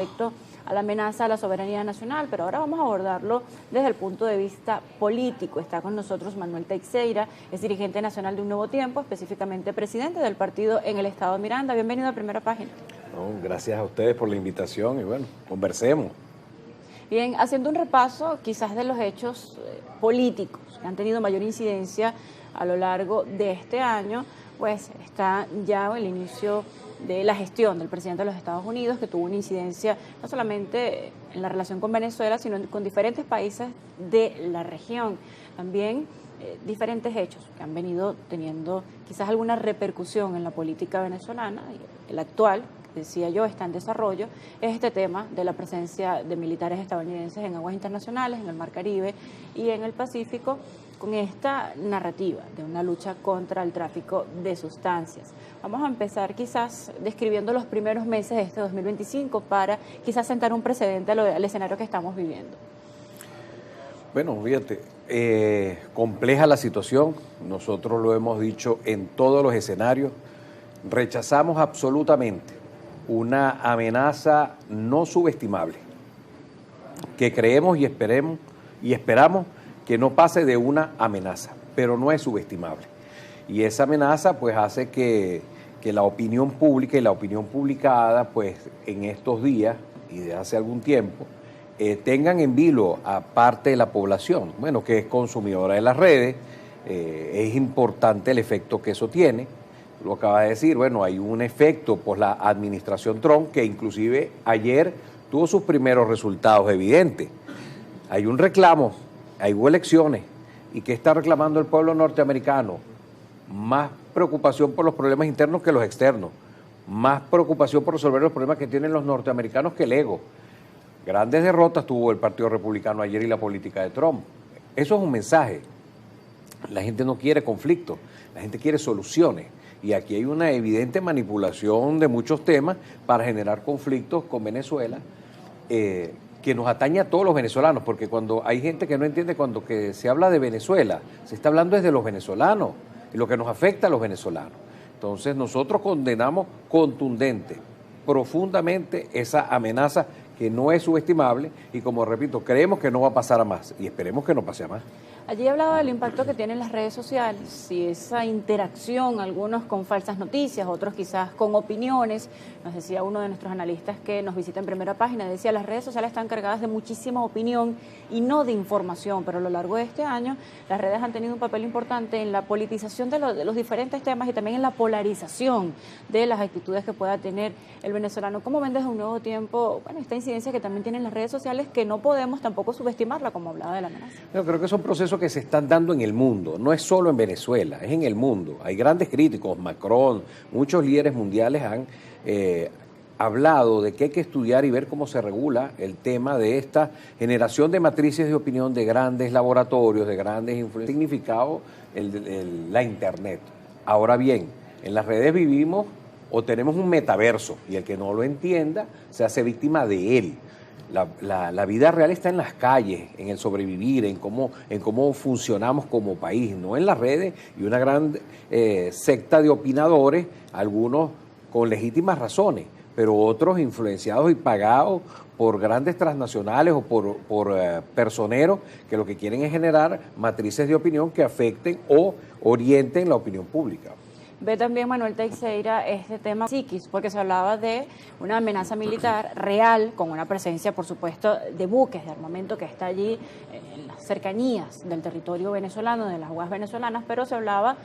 respecto a la amenaza a la soberanía nacional, pero ahora vamos a abordarlo desde el punto de vista político. Está con nosotros Manuel Teixeira, es dirigente nacional de Un Nuevo Tiempo, específicamente presidente del partido en el estado de Miranda. Bienvenido a Primera Página. No, gracias a ustedes por la invitación y bueno, conversemos. Bien, haciendo un repaso quizás de los hechos políticos que han tenido mayor incidencia a lo largo de este año, pues está ya el inicio de la gestión del presidente de los Estados Unidos, que tuvo una incidencia no solamente en la relación con Venezuela, sino con diferentes países de la región. También diferentes hechos que han venido teniendo quizás alguna repercusión en la política venezolana. El actual, decía yo, está en desarrollo, es este tema de la presencia de militares estadounidenses en aguas internacionales, en el Mar Caribe y en el Pacífico, con esta narrativa de una lucha contra el tráfico de sustancias. Vamos a empezar quizás describiendo los primeros meses de este 2025 para quizás sentar un precedente al escenario que estamos viviendo. Bueno, fíjate, compleja la situación, nosotros lo hemos dicho en todos los escenarios, rechazamos absolutamente una amenaza no subestimable, que creemos y esperamos que no pase de una amenaza, pero no es subestimable. Y esa amenaza pues hace que la opinión pública y la opinión publicada pues en estos días y de hace algún tiempo tengan en vilo a parte de la población, bueno, que es consumidora de las redes. Es importante el efecto que eso tiene. Lo acaba de decir, bueno, hay un efecto por la administración Trump que inclusive ayer tuvo sus primeros resultados evidentes. Hay un reclamo, hubo elecciones, ¿y qué está reclamando el pueblo norteamericano? Más preocupación por los problemas internos que los externos, más preocupación por resolver los problemas que tienen los norteamericanos que el ego. Grandes derrotas tuvo el Partido Republicano ayer y la política de Trump. Eso es un mensaje. La gente no quiere conflicto, la gente quiere soluciones. Y aquí hay una evidente manipulación de muchos temas para generar conflictos con Venezuela, que nos atañe a todos los venezolanos, porque cuando hay gente que no entiende, cuando que se habla de Venezuela, se está hablando desde los venezolanos, y lo que nos afecta a los venezolanos. Entonces nosotros condenamos contundente, profundamente esa amenaza que no es subestimable y, como repito, creemos que no va a pasar a más y esperemos que no pase a más. Allí hablaba del impacto que tienen las redes sociales y esa interacción, algunos con falsas noticias, otros quizás con opiniones. Nos decía uno de nuestros analistas que nos visita en Primera Página, decía, las redes sociales están cargadas de muchísima opinión y no de información, pero a lo largo de este año las redes han tenido un papel importante en la politización de los diferentes temas y también en la polarización de las actitudes que pueda tener el venezolano. ¿Cómo ven desde Un Nuevo Tiempo, bueno, esta incidencia que también tienen las redes sociales, que no podemos tampoco subestimarla, como hablaba de la amenaza? Yo creo que son procesos que se están dando en el mundo, no es solo en Venezuela, es en el mundo. Hay grandes críticos, Macron, muchos líderes mundiales han hablado de que hay que estudiar y ver cómo se regula el tema de esta generación de matrices de opinión de grandes laboratorios, de grandes influencias, significado la Internet. Ahora bien, en las redes vivimos o tenemos un metaverso y el que no lo entienda se hace víctima de él. La vida real está en las calles, en el sobrevivir, en cómo funcionamos como país, no en las redes, y una gran secta de opinadores, algunos con legítimas razones, pero otros influenciados y pagados por grandes transnacionales o por personeros que lo que quieren es generar matrices de opinión que afecten o orienten la opinión pública. Ve también, Manuel Teixeira, este tema psiquis, porque se hablaba de una amenaza militar real, con una presencia, por supuesto, de buques, de armamento que está allí en las cercanías del territorio venezolano, de las aguas venezolanas, pero se hablabas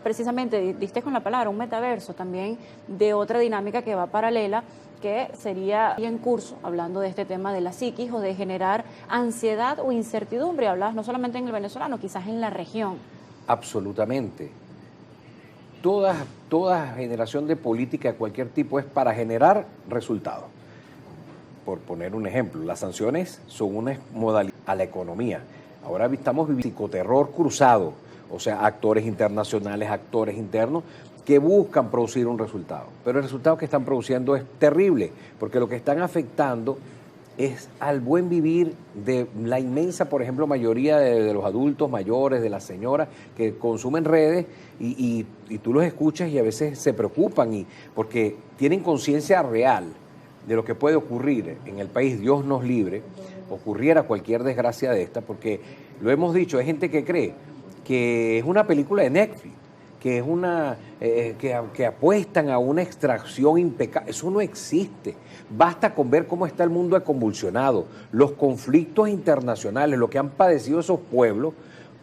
precisamente, diste con la palabra, un metaverso, también de otra dinámica que va paralela, que sería en curso, hablando de este tema de la psiquis o de generar ansiedad o incertidumbre. Hablabas no solamente en el venezolano, quizás en la región. Absolutamente. Toda generación de política de cualquier tipo es para generar resultados. Por poner un ejemplo, las sanciones son una modalidad a la economía. Ahora estamos viviendo psicoterror cruzado, o sea, actores internacionales, actores internos, que buscan producir un resultado. Pero el resultado que están produciendo es terrible, porque lo que están afectando es al buen vivir de la inmensa, por ejemplo, mayoría de los adultos mayores, de las señoras que consumen redes y tú los escuchas y a veces se preocupan porque tienen conciencia real de lo que puede ocurrir en el país, Dios nos libre, ocurriera cualquier desgracia de esta, porque lo hemos dicho, hay gente que cree que es una película de Netflix, que es que apuestan a una extracción impecable. Eso no existe. Basta con ver cómo está el mundo convulsionado, los conflictos internacionales, lo que han padecido esos pueblos,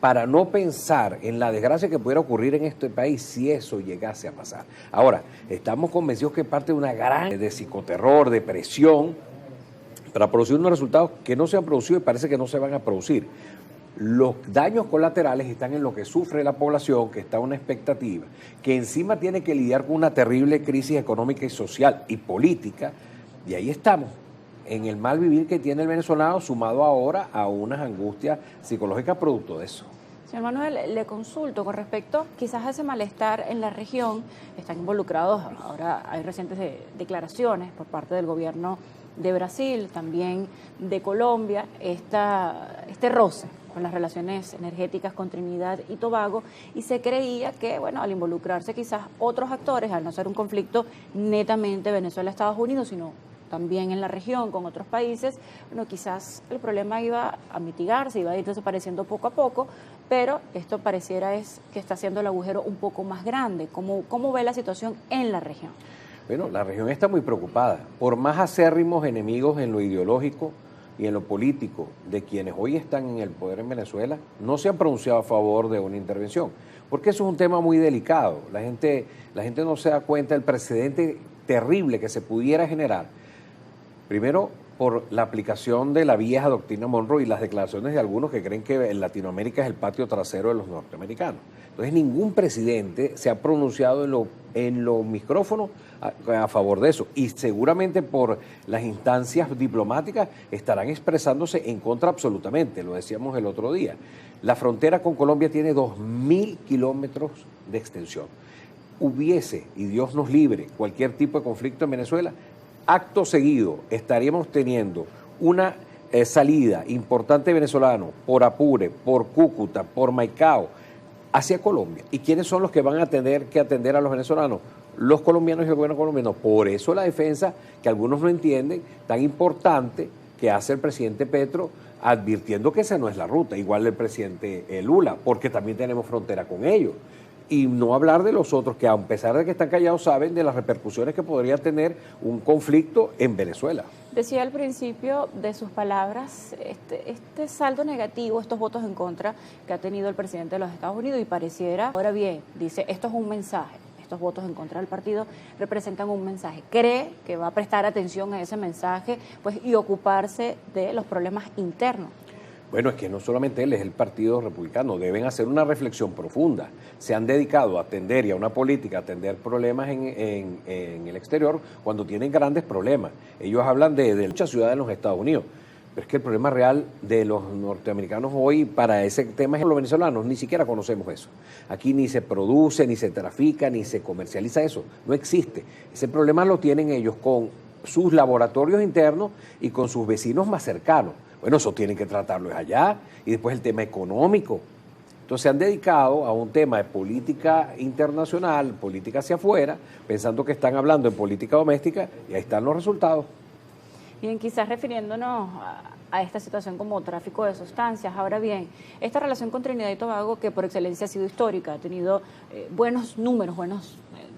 para no pensar en la desgracia que pudiera ocurrir en este país si eso llegase a pasar. Ahora, estamos convencidos que parte de una gran de psicoterror, de presión, para producir unos resultados que no se han producido y parece que no se van a producir. Los daños colaterales están en lo que sufre la población, que está en una expectativa, que encima tiene que lidiar con una terrible crisis económica y social y política, y ahí estamos, en el mal vivir que tiene el venezolano, sumado ahora a unas angustias psicológicas producto de eso. Señor Manuel, le consulto con respecto quizás a ese malestar en la región. Están involucrados, ahora hay recientes declaraciones por parte del gobierno de Brasil, también de Colombia, este roce con las relaciones energéticas con Trinidad y Tobago, y se creía que, bueno, al involucrarse quizás otros actores, al no ser un conflicto netamente Venezuela-Estados Unidos, sino también en la región, con otros países, bueno, quizás el problema iba a mitigarse, iba a ir desapareciendo poco a poco, pero esto pareciera es que está haciendo el agujero un poco más grande. ¿Cómo ve la situación en la región? Bueno, la región está muy preocupada. Por más acérrimos enemigos en lo ideológico y en lo político de quienes hoy están en el poder en Venezuela, no se han pronunciado a favor de una intervención, porque eso es un tema muy delicado. La gente no se da cuenta del precedente terrible que se pudiera generar. Primero, por la aplicación de la vieja doctrina Monroe y las declaraciones de algunos que creen que en Latinoamérica es el patio trasero de los norteamericanos. Entonces, ningún presidente se ha pronunciado en los micrófonos a favor de eso. Y seguramente por las instancias diplomáticas estarán expresándose en contra absolutamente, lo decíamos el otro día. La frontera con Colombia tiene 2.000 kilómetros de extensión. Hubiese, y Dios nos libre, cualquier tipo de conflicto en Venezuela, acto seguido estaríamos teniendo una salida importante venezolano por Apure, por Cúcuta, por Maicao, hacia Colombia. ¿Y quiénes son los que van a tener que atender a los venezolanos? Los colombianos y el gobierno colombiano. Por eso la defensa, que algunos no entienden, tan importante que hace el presidente Petro, advirtiendo que esa no es la ruta, igual el presidente Lula, porque también tenemos frontera con ellos. Y no hablar de los otros que, a pesar de que están callados, saben de las repercusiones que podría tener un conflicto en Venezuela. Decía al principio de sus palabras este saldo negativo, estos votos en contra que ha tenido el presidente de los Estados Unidos, y pareciera, ahora bien, dice, esto es un mensaje, estos votos en contra del partido representan un mensaje. ¿Cree que va a prestar atención a ese mensaje, pues, y ocuparse de los problemas internos? Bueno, es que no solamente él, es el Partido Republicano. Deben hacer una reflexión profunda. Se han dedicado a atender y a una política, a atender problemas en el exterior cuando tienen grandes problemas. Ellos hablan de muchas ciudades en los Estados Unidos, pero es que el problema real de los norteamericanos hoy para ese tema es que los venezolanos ni siquiera conocemos eso. Aquí ni se produce, ni se trafica, ni se comercializa eso. No existe. Ese problema lo tienen ellos con sus laboratorios internos y con sus vecinos más cercanos. Bueno, eso tienen que tratarlo allá. Y después el tema económico. Entonces se han dedicado a un tema de política internacional, política hacia afuera, pensando que están hablando en política doméstica, y ahí están los resultados. Bien, quizás refiriéndonos a esta situación como tráfico de sustancias. Ahora bien, esta relación con Trinidad y Tobago, que por excelencia ha sido histórica, ha tenido buenos números,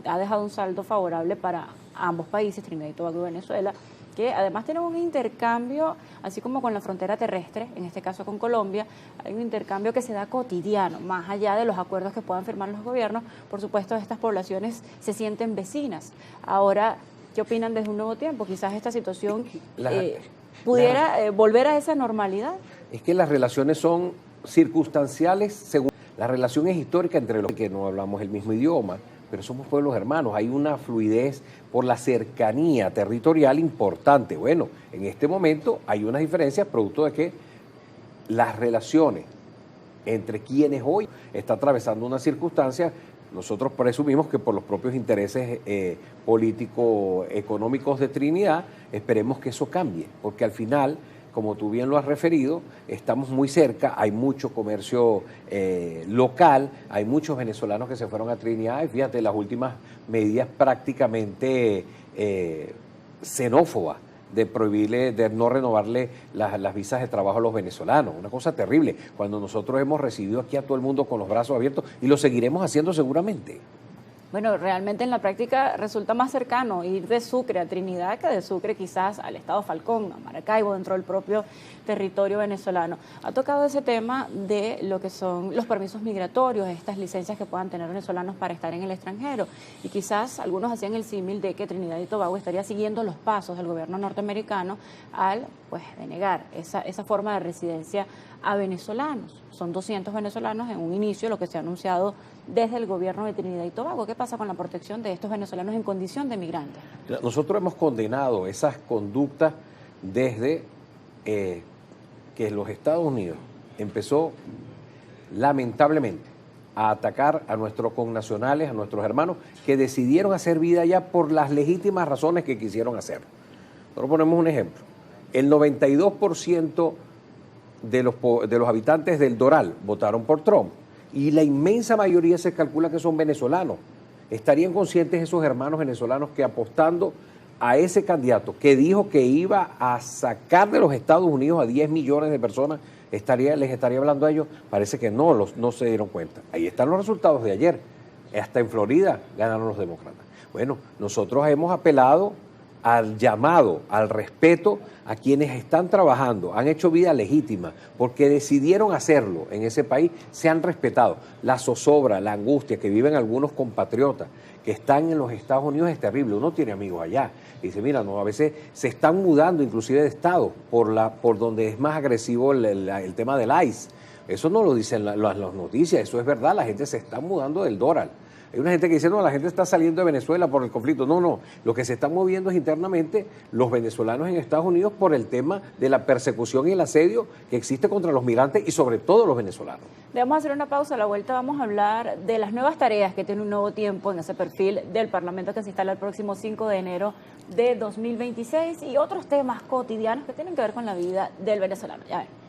ha dejado un saldo favorable para ambos países, Trinidad y Tobago y Venezuela, que además tienen un intercambio, así como con la frontera terrestre, en este caso con Colombia, hay un intercambio que se da cotidiano, más allá de los acuerdos que puedan firmar los gobiernos. Por supuesto, estas poblaciones se sienten vecinas. Ahora, ¿qué opinan desde un nuevo tiempo? Quizás esta situación pudiera volver a esa normalidad. Es que las relaciones son circunstanciales, según la relación es histórica entre los que no hablamos el mismo idioma, pero somos pueblos hermanos, hay una fluidez por la cercanía territorial importante. Bueno, en este momento hay unas diferencias producto de que las relaciones entre quienes hoy está atravesando una circunstancia, nosotros presumimos que por los propios intereses político-económicos de Trinidad, esperemos que eso cambie, porque al final, como tú bien lo has referido, estamos muy cerca, hay mucho comercio local, hay muchos venezolanos que se fueron a Trinidad, y fíjate, las últimas medidas prácticamente xenófoba de prohibirle, de no renovarle las visas de trabajo a los venezolanos. Una cosa terrible, cuando nosotros hemos recibido aquí a todo el mundo con los brazos abiertos y lo seguiremos haciendo seguramente. Bueno, realmente en la práctica resulta más cercano ir de Sucre a Trinidad que de Sucre quizás al estado Falcón, a Maracaibo, dentro del propio territorio venezolano. Ha tocado ese tema de lo que son los permisos migratorios, estas licencias que puedan tener venezolanos para estar en el extranjero. Y quizás algunos hacían el símil de que Trinidad y Tobago estaría siguiendo los pasos del gobierno norteamericano al denegar esa forma de residencia a venezolanos. Son 200 venezolanos en un inicio, lo que se ha anunciado desde el gobierno de Trinidad y Tobago. ¿Qué pasa con la protección de estos venezolanos en condición de migrantes? Nosotros hemos condenado esas conductas desde que los Estados Unidos empezó lamentablemente a atacar a nuestros connacionales, a nuestros hermanos que decidieron hacer vida allá por las legítimas razones que quisieron hacer. Nosotros ponemos un ejemplo. El 92% de los habitantes del Doral votaron por Trump y la inmensa mayoría se calcula que son venezolanos. ¿Estarían conscientes esos hermanos venezolanos que apostando a ese candidato que dijo que iba a sacar de los Estados Unidos a 10 millones de personas, les estaría hablando a ellos? Parece que no se dieron cuenta. Ahí están los resultados de ayer. Hasta en Florida ganaron los demócratas. Bueno, nosotros hemos apelado al llamado, al respeto a quienes están trabajando, han hecho vida legítima, porque decidieron hacerlo en ese país, se han respetado. La zozobra, la angustia que viven algunos compatriotas que están en los Estados Unidos es terrible. Uno tiene amigos allá y dice, mira, no, a veces se están mudando inclusive de estado por donde es más agresivo el tema del ICE. Eso no lo dicen las noticias, eso es verdad, la gente se está mudando del Doral. Hay una gente que dice, no, la gente está saliendo de Venezuela por el conflicto. No, lo que se están moviendo es internamente los venezolanos en Estados Unidos por el tema de la persecución y el asedio que existe contra los migrantes y sobre todo los venezolanos. Debemos hacer una pausa, a la vuelta vamos a hablar de las nuevas tareas que tiene un nuevo tiempo en ese perfil del Parlamento que se instala el próximo 5 de enero de 2026 y otros temas cotidianos que tienen que ver con la vida del venezolano. Ya ven.